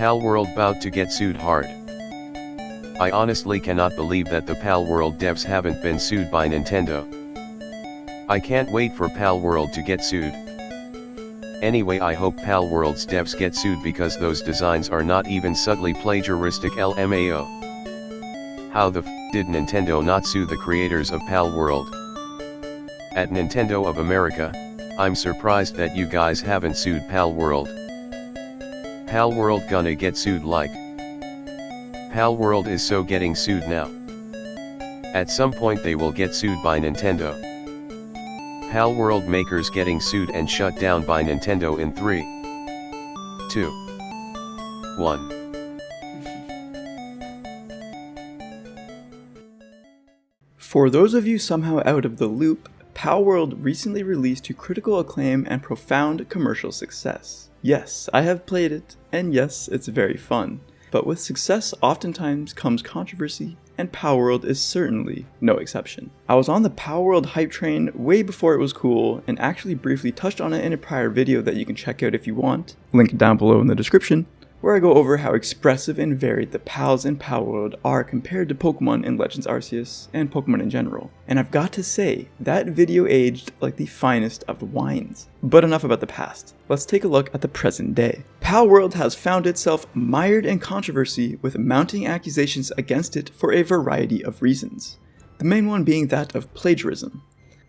Palworld bout to get sued hard. I honestly cannot believe that the Palworld devs haven't been sued by Nintendo. I can't wait for Palworld to get sued. Anyway, I hope Palworld's devs get sued because those designs are not even subtly plagiaristic LMAO. How the f did Nintendo not sue the creators of Palworld? At Nintendo of America, I'm surprised that you guys haven't sued Palworld. Palworld gonna get sued like. Palworld is so getting sued now. At some point they will get sued by Nintendo. Palworld makers getting sued and shut down by Nintendo in 3, 2, 1. For those of you somehow out of the loop, Palworld recently released to critical acclaim and profound commercial success. Yes, I have played it, and yes, it's very fun. But with success oftentimes comes controversy, and Palworld is certainly no exception. I was on the Palworld hype train way before it was cool, and actually briefly touched on it in a prior video that you can check out if you want, link down below in the description, where I go over how expressive and varied the Pals in Palworld are compared to Pokemon in Legends Arceus and Pokemon in general. And I've got to say, that video aged like the finest of wines. But enough about the past. Let's take a look at the present day. Palworld has found itself mired in controversy with mounting accusations against it for a variety of reasons. The main one being that of plagiarism.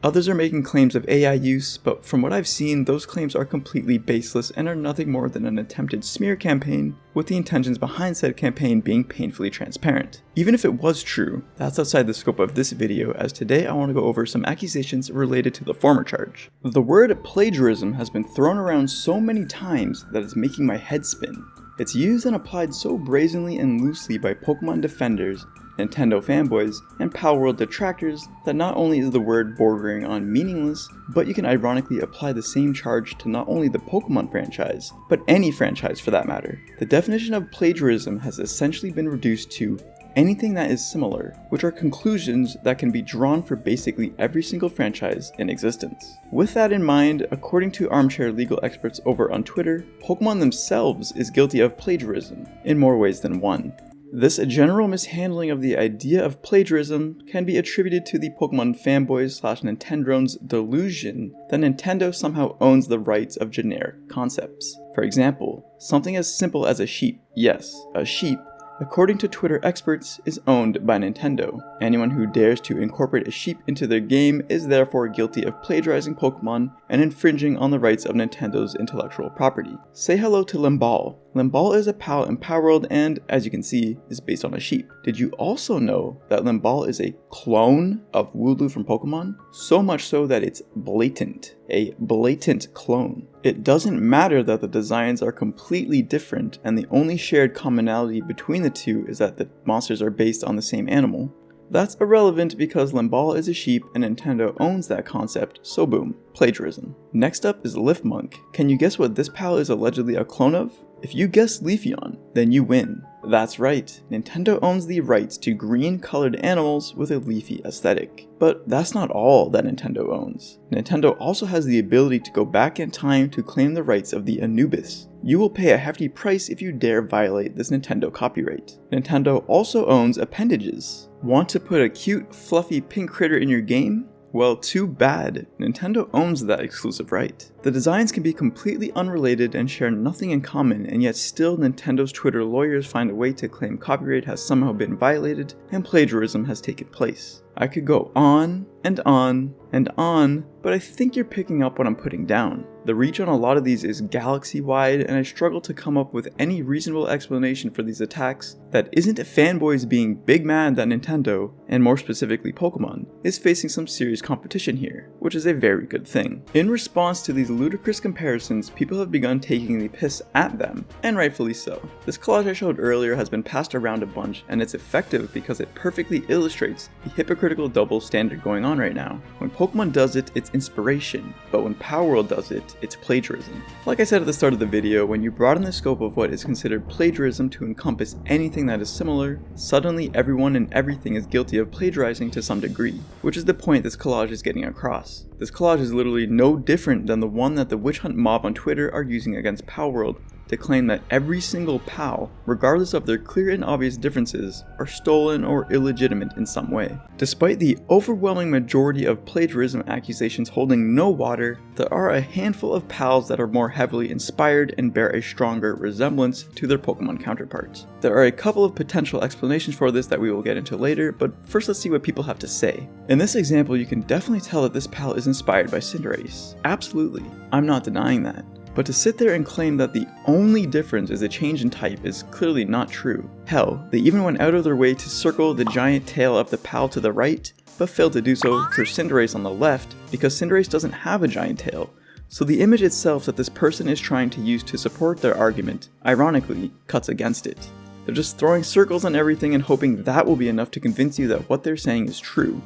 Others are making claims of AI use, but from what I've seen, those claims are completely baseless and are nothing more than an attempted smear campaign, with the intentions behind said campaign being painfully transparent. Even if it was true, that's outside the scope of this video, as today I want to go over some accusations related to the former charge. The word plagiarism has been thrown around so many times that it's making my head spin. It's used and applied so brazenly and loosely by Pokemon defenders, Nintendo fanboys, and Palworld detractors that not only is the word bordering on meaningless, but you can ironically apply the same charge to not only the Pokemon franchise, but any franchise for that matter. The definition of plagiarism has essentially been reduced to anything that is similar, which are conclusions that can be drawn for basically every single franchise in existence. With that in mind, according to armchair legal experts over on Twitter, Pokemon themselves is guilty of plagiarism, in more ways than one. This general mishandling of the idea of plagiarism can be attributed to the Pokemon fanboys / Nintendrone's delusion that Nintendo somehow owns the rights of generic concepts. For example, something as simple as a sheep. Yes, a sheep, according to Twitter experts, is owned by Nintendo. Anyone who dares to incorporate a sheep into their game is therefore guilty of plagiarizing Pokemon and infringing on the rights of Nintendo's intellectual property. Say hello to Limball. Limball is a pal in Palworld and, as you can see, is based on a sheep. Did you also know that Limball is a clone of Wooloo from Pokemon? So much so that it's blatant. A blatant clone. It doesn't matter that the designs are completely different and the only shared commonality between the two is that the monsters are based on the same animal. That's irrelevant because Limball is a sheep and Nintendo owns that concept, so boom, plagiarism. Next up is Lifmunk. Can you guess what this pal is allegedly a clone of? If you guess Leafeon, then you win. That's right, Nintendo owns the rights to green-colored animals with a leafy aesthetic. But that's not all that Nintendo owns. Nintendo also has the ability to go back in time to claim the rights of the Anubis. You will pay a hefty price if you dare violate this Nintendo copyright. Nintendo also owns appendages. Want to put a cute, fluffy pink critter in your game? Well, too bad. Nintendo owns that exclusive right. The designs can be completely unrelated and share nothing in common, and yet still Nintendo's Twitter lawyers find a way to claim copyright has somehow been violated and plagiarism has taken place. I could go on and on and on, but I think you're picking up what I'm putting down. The reach on a lot of these is galaxy-wide, and I struggle to come up with any reasonable explanation for these attacks that isn't fanboys being big mad that Nintendo, and more specifically Pokemon, is facing some serious competition here, which is a very good thing. In response to these ludicrous comparisons, people have begun taking the piss at them, and rightfully so. This collage I showed earlier has been passed around a bunch, and it's effective because it perfectly illustrates the hypocritical double standard going on right now. When Pokemon does it, it's inspiration, but when Palworld does it, it's plagiarism. Like I said at the start of the video, when you broaden the scope of what is considered plagiarism to encompass anything that is similar, suddenly everyone and everything is guilty of plagiarizing to some degree, which is the point this collage is getting across. This collage is literally no different than the one that the witch hunt mob on Twitter are using against Palworld to claim that every single PAL, regardless of their clear and obvious differences, are stolen or illegitimate in some way. Despite the overwhelming majority of plagiarism accusations holding no water, there are a handful of PALs that are more heavily inspired and bear a stronger resemblance to their Pokemon counterparts. There are a couple of potential explanations for this that we will get into later, but first let's see what people have to say. In this example, you can definitely tell that this PAL is inspired by Cinderace. Absolutely. I'm not denying that. But to sit there and claim that the only difference is a change in type is clearly not true. Hell, they even went out of their way to circle the giant tail of the PAL to the right, but failed to do so for Cinderace on the left because Cinderace doesn't have a giant tail. So the image itself that this person is trying to use to support their argument, ironically, cuts against it. They're just throwing circles on everything and hoping that will be enough to convince you that what they're saying is true.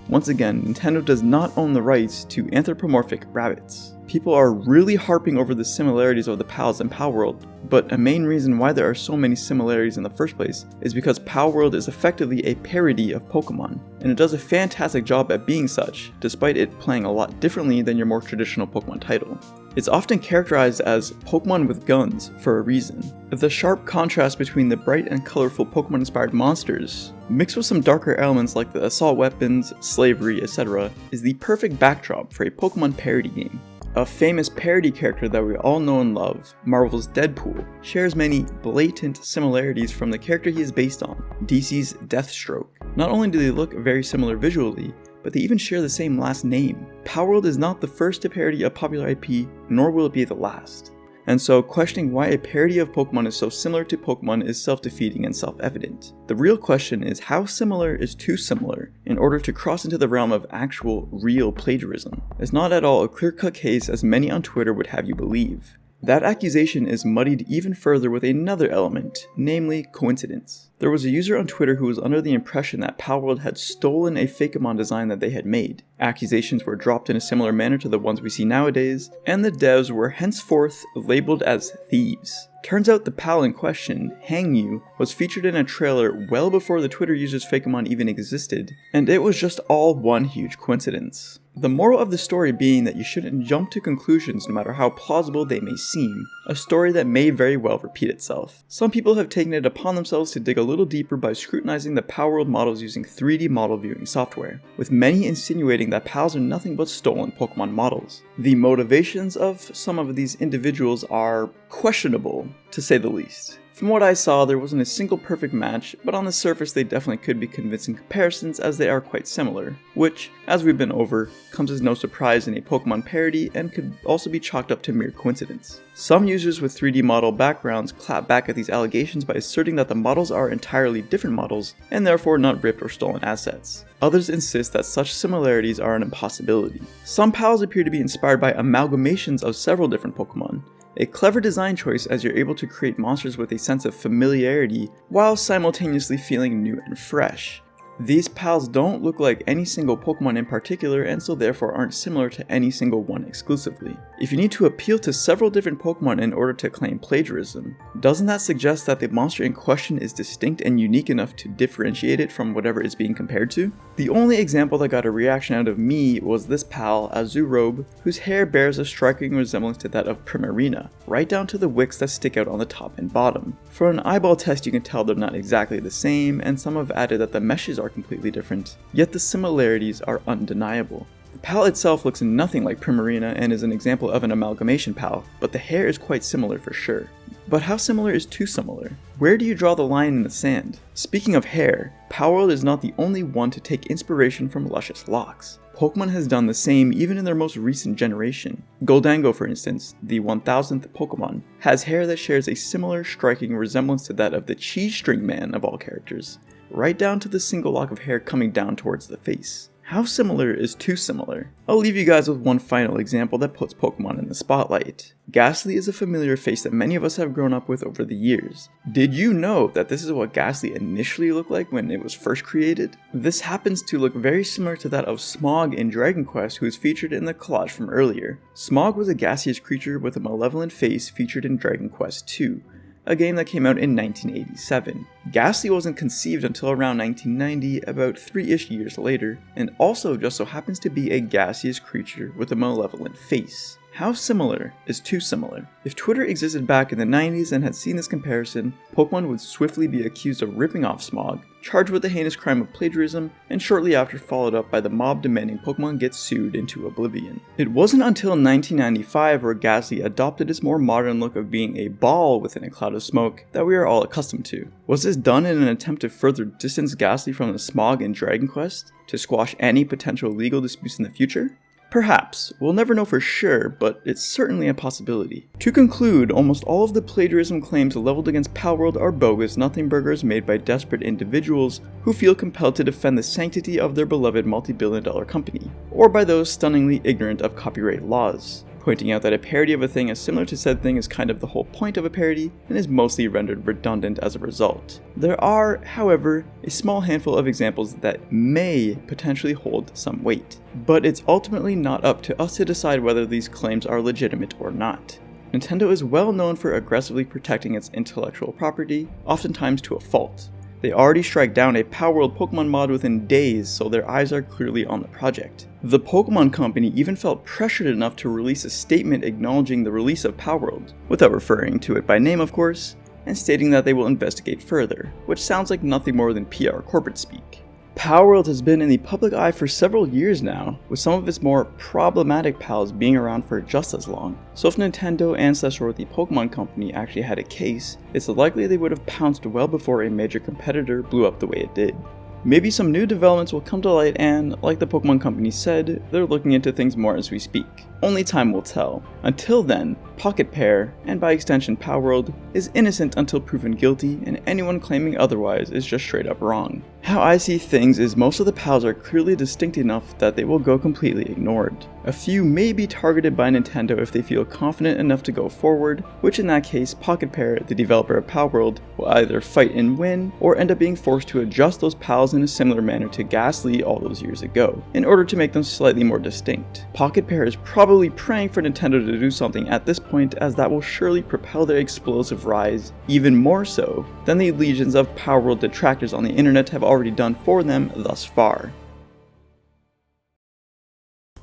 Once again, Nintendo does not own the rights to anthropomorphic rabbits. People are really harping over the similarities of the PALs in Palworld, but a main reason why there are so many similarities in the first place is because Palworld is effectively a parody of Pokemon, and it does a fantastic job at being such, despite it playing a lot differently than your more traditional Pokemon title. It's often characterized as Pokemon with guns for a reason. The sharp contrast between the bright and colorful Pokemon-inspired monsters, mixed with some darker elements like the assault weapons, slavery, etc., is the perfect backdrop for a Pokemon parody game. A famous parody character that we all know and love, Marvel's Deadpool, shares many blatant similarities from the character he is based on, DC's Deathstroke. Not only do they look very similar visually, but they even share the same last name. Palworld is not the first to parody a popular IP, nor will it be the last. And so questioning why a parody of Pokemon is so similar to Pokemon is self-defeating and self-evident. The real question is how similar is too similar in order to cross into the realm of actual, real plagiarism. It's not at all a clear-cut case as many on Twitter would have you believe. That accusation is muddied even further with another element, namely coincidence. There was a user on Twitter who was under the impression that Palworld had stolen a Fakemon design that they had made. Accusations were dropped in a similar manner to the ones we see nowadays, and the devs were henceforth labeled as thieves. Turns out the PAL in question, Hang You, was featured in a trailer well before the Twitter user's Fakemon even existed, and it was just all one huge coincidence. The moral of the story being that you shouldn't jump to conclusions no matter how plausible they may seem, a story that may very well repeat itself. Some people have taken it upon themselves to dig a little deeper by scrutinizing the Palworld models using 3D model viewing software, with many insinuating that PALs are nothing but stolen Pokemon models. The motivations of some of these individuals are questionable, to say the least. From what I saw, there wasn't a single perfect match, but on the surface they definitely could be convincing comparisons as they are quite similar, which, as we've been over, comes as no surprise in a Pokemon parody and could also be chalked up to mere coincidence. Some users with 3D model backgrounds clap back at these allegations by asserting that the models are entirely different models and therefore not ripped or stolen assets. Others insist that such similarities are an impossibility. Some PALs appear to be inspired by amalgamations of several different Pokemon. A clever design choice as you're able to create monsters with a sense of familiarity while simultaneously feeling new and fresh. These PALs don't look like any single Pokemon in particular and so therefore aren't similar to any single one exclusively. If you need to appeal to several different Pokemon in order to claim plagiarism, doesn't that suggest that the monster in question is distinct and unique enough to differentiate it from whatever it's being compared to? The only example that got a reaction out of me was this PAL, Azurobe, whose hair bears a striking resemblance to that of Primarina, right down to the wicks that stick out on the top and bottom. For an eyeball test you can tell they're not exactly the same, and some have added that the meshes are completely different, yet the similarities are undeniable. The PAL itself looks nothing like Primarina and is an example of an amalgamation PAL, but the hair is quite similar for sure. But how similar is too similar? Where do you draw the line in the sand? Speaking of hair, Palworld is not the only one to take inspiration from luscious locks. Pokemon has done the same even in their most recent generation. Goldango, for instance, the 1000th Pokemon, has hair that shares a similar striking resemblance to that of the Cheese String Man of all characters, right down to the single lock of hair coming down towards the face. How similar is too similar? I'll leave you guys with one final example that puts Pokemon in the spotlight. Ghastly is a familiar face that many of us have grown up with over the years. Did you know that this is what Ghastly initially looked like when it was first created? This happens to look very similar to that of Smog in Dragon Quest, who is featured in the collage from earlier. Smog was a gaseous creature with a malevolent face featured in Dragon Quest II, a game that came out in 1987. Ghastly wasn't conceived until around 1990, about 3-ish years later, and also just so happens to be a gaseous creature with a malevolent face. How similar is too similar? If Twitter existed back in the 90s and had seen this comparison, Pokemon would swiftly be accused of ripping off Smog, charged with the heinous crime of plagiarism, and shortly after followed up by the mob demanding Pokemon get sued into oblivion. It wasn't until 1995 where Ghastly adopted its more modern look of being a ball within a cloud of smoke that we are all accustomed to. Was this done in an attempt to further distance Ghastly from the Smog in Dragon Quest, to squash any potential legal disputes in the future? Perhaps. We'll never know for sure, but it's certainly a possibility. To conclude, almost all of the plagiarism claims leveled against Palworld are bogus nothing burgers made by desperate individuals who feel compelled to defend the sanctity of their beloved multi-billion-dollar company, or by those stunningly ignorant of copyright laws, pointing out that a parody of a thing as similar to said thing is kind of the whole point of a parody and is mostly rendered redundant as a result. There are, however, a small handful of examples that may potentially hold some weight, but it's ultimately not up to us to decide whether these claims are legitimate or not. Nintendo is well known for aggressively protecting its intellectual property, oftentimes to a fault. They already strike down a Palworld Pokemon mod within days, so their eyes are clearly on the project. The Pokemon Company even felt pressured enough to release a statement acknowledging the release of Palworld, without referring to it by name of course, and stating that they will investigate further, which sounds like nothing more than PR corporate speak. Palworld has been in the public eye for several years now, with some of its more problematic pals being around for just as long. So if Nintendo and the Pokemon Company actually had a case, it's likely they would have pounced well before a major competitor blew up the way it did. Maybe some new developments will come to light and, like the Pokemon Company said, they're looking into things more as we speak. Only time will tell. Until then, Pocket Pair, and by extension Palworld, is innocent until proven guilty, and anyone claiming otherwise is just straight up wrong. How I see things is most of the pals are clearly distinct enough that they will go completely ignored. A few may be targeted by Nintendo if they feel confident enough to go forward, which in that case Pocket Pair, the developer of Palworld, will either fight and win, or end up being forced to adjust those pals in a similar manner to Ghastly all those years ago, in order to make them slightly more distinct. Pocket Pair is probably praying for Nintendo to do something at this point, as that will surely propel their explosive rise even more so than the legions of Palworld detractors on the internet have already done for them thus far.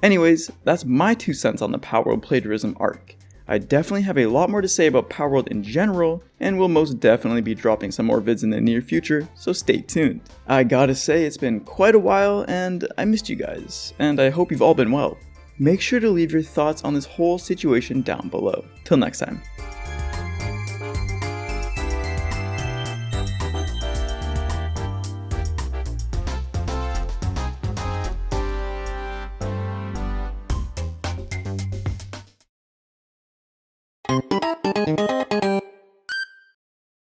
Anyways, that's my 2 cents on the Palworld plagiarism arc. I definitely have a lot more to say about Palworld in general, and will most definitely be dropping some more vids in the near future, so stay tuned. I gotta say, it's been quite a while, and I missed you guys, and I hope you've all been well. Make sure to leave your thoughts on this whole situation down below. Till next time.